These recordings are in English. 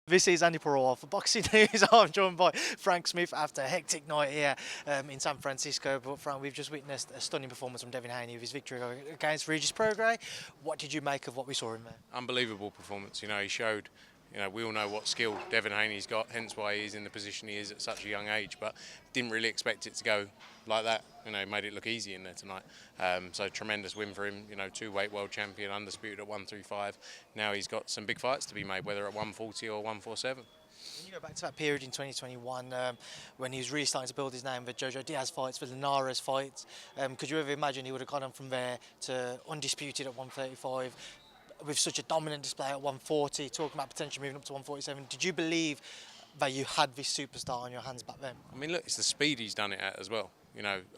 This is Andy Paro for Boxing News. I'm joined by Frank Smith after a hectic night here in San Francisco. But Frank, we've just witnessed a stunning performance from Devin Haney with his victory against Regis Prograis. What did you make of what we saw in there? Unbelievable performance. He showed. We all know what skill Devin Haney's got, hence why he's in the position he is at such a young age. But didn't really expect it to go like that. Made it look easy in there tonight. So tremendous win for him. Two-weight world champion, undisputed at 135. Now he's got some big fights to be made, whether at 140 or 147. When you go back to that period in 2021, when he was really starting to build his name, the Jojo Diaz fights, the Linares fights, could you ever imagine he would have gone on from there to undisputed at 135? With such a dominant display at 140, talking about potentially moving up to 147, did you believe that you had this superstar on your hands back then? Look, it's the speed he's done it at as well.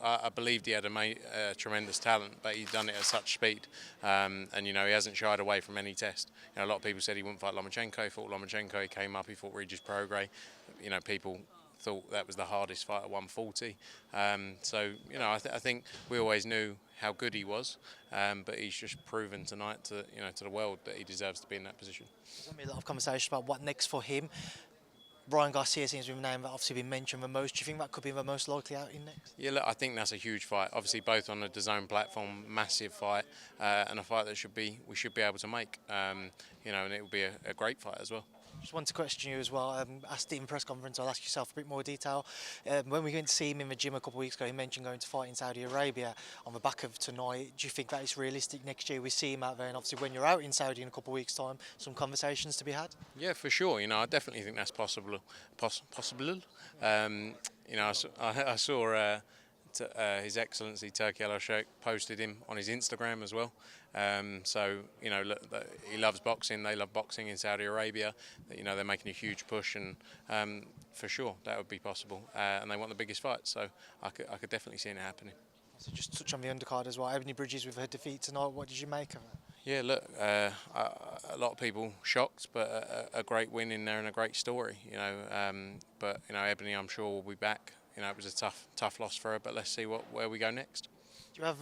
I believed he had a tremendous talent, but he's done it at such speed. And he hasn't shied away from any test. A lot of people said he wouldn't fight Lomachenko. He fought Lomachenko. He came up. He fought Regis Prograis. People thought that was the hardest fight at 140. I think we always knew how good he was, but he's just proven tonight to the world that he deserves to be in that position. There's going to be a lot of conversation about what next for him. Ryan Garcia seems to be the name that obviously been mentioned the most. Do you think that could be the most likely out in next? Yeah, look, I think that's a huge fight. Obviously, both on the DAZN platform, massive fight, and a fight that we should be able to make. And it will be a great fight as well. Just want to question you as well. Asked the press conference, I'll ask yourself a bit more detail. When we went to see him in the gym a couple of weeks ago, he mentioned going to fight in Saudi Arabia on the back of tonight. Do you think that is realistic next year? We see him out there, and obviously when you're out in Saudi in a couple of weeks' time, some conversations to be had? Yeah, for sure. I definitely think that's possible. I saw His Excellency Turki Al-Sheikh posted him on his Instagram as well. Look, he loves boxing. They love boxing in Saudi Arabia. They're making a huge push, and for sure that would be possible. And they want the biggest fight, so I could definitely see it happening. So just touch on the undercard as well. Ebanie Bridges with her defeat tonight. What did you make of it? Yeah, look, a lot of people shocked, but a great win in there and a great story. But Ebanie, I'm sure, will be back. It was a tough loss for her, but let's see where we go next. Do you have?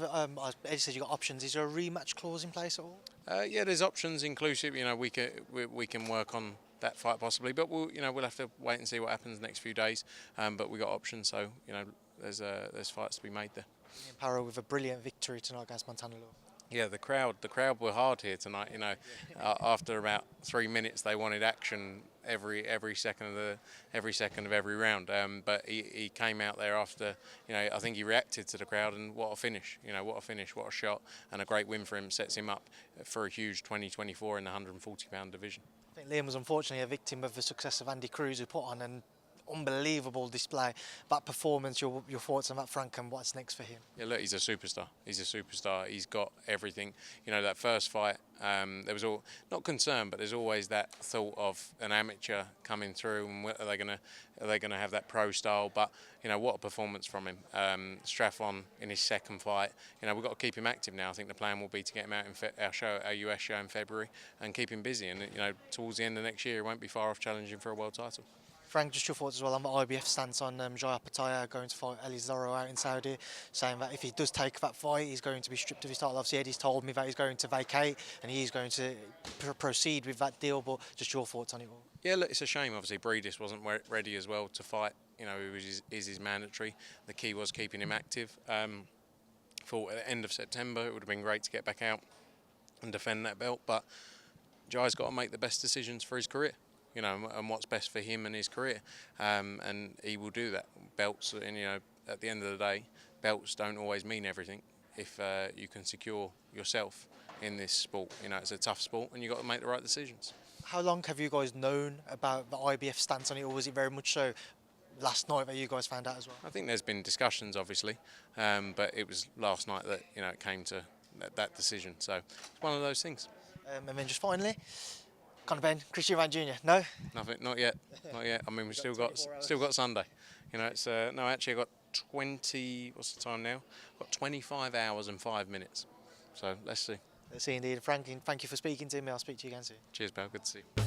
Eddie said you got options. Is there a rematch clause in place at all? Yeah, there's options inclusive. We can work on that fight possibly, but we'll have to wait and see what happens the next few days. But we got options, so there's fights to be made there. Paro with a brilliant victory tonight against Montana Law. Yeah, the crowd were hard here tonight. After about 3 minutes, they wanted action every second of every round. But he came out there after. I think he reacted to the crowd, and what a finish! What a shot, and a great win for him. Sets him up for a huge 2024 in the 140-pound division. I think Liam was unfortunately a victim of the success of Andy Cruz, who put on an unbelievable display. That performance, your thoughts on that, Frank, and what's next for him? Yeah, look, he's a superstar. He's got everything. That first fight, there was not concern, but there's always that thought of an amateur coming through, and are they gonna have that pro style? But what a performance from him. Straffon in his second fight. We've got to keep him active now. I think the plan will be to get him out in our US show in February and keep him busy. And towards the end of next year, he won't be far off challenging for a world title. Frank, just your thoughts as well on the IBF stance on Jai Opetaia going to fight Eli Zorro out in Saudi, saying that if he does take that fight, he's going to be stripped of his title. Obviously, Eddie's told me that he's going to vacate and he's going to proceed with that deal, but just your thoughts on it all. Yeah, look, it's a shame. Obviously, Bridges wasn't ready as well to fight. It is his mandatory. The key was keeping him active. For the end of September, it would have been great to get back out and defend that belt, but Jai's got to make the best decisions for his career. And what's best for him and his career, and he will do that. Belts, and at the end of the day, belts don't always mean everything. If you can secure yourself in this sport, it's a tough sport, and you've got to make the right decisions. How long have you guys known about the IBF stance on it, or was it very much so last night that you guys found out as well? I think there's been discussions, obviously, but it was last night that it came to that decision. So it's one of those things. And then just finally, Ben, Eubank Jr. No? Nothing, not yet. We've still got Sunday. It's no, actually I got 20. What's the time now? I've got 25 hours and 5 minutes. So let's see. Let's see indeed. Frank, thank you for speaking to me. I'll speak to you again soon. Cheers, pal. Good to see you.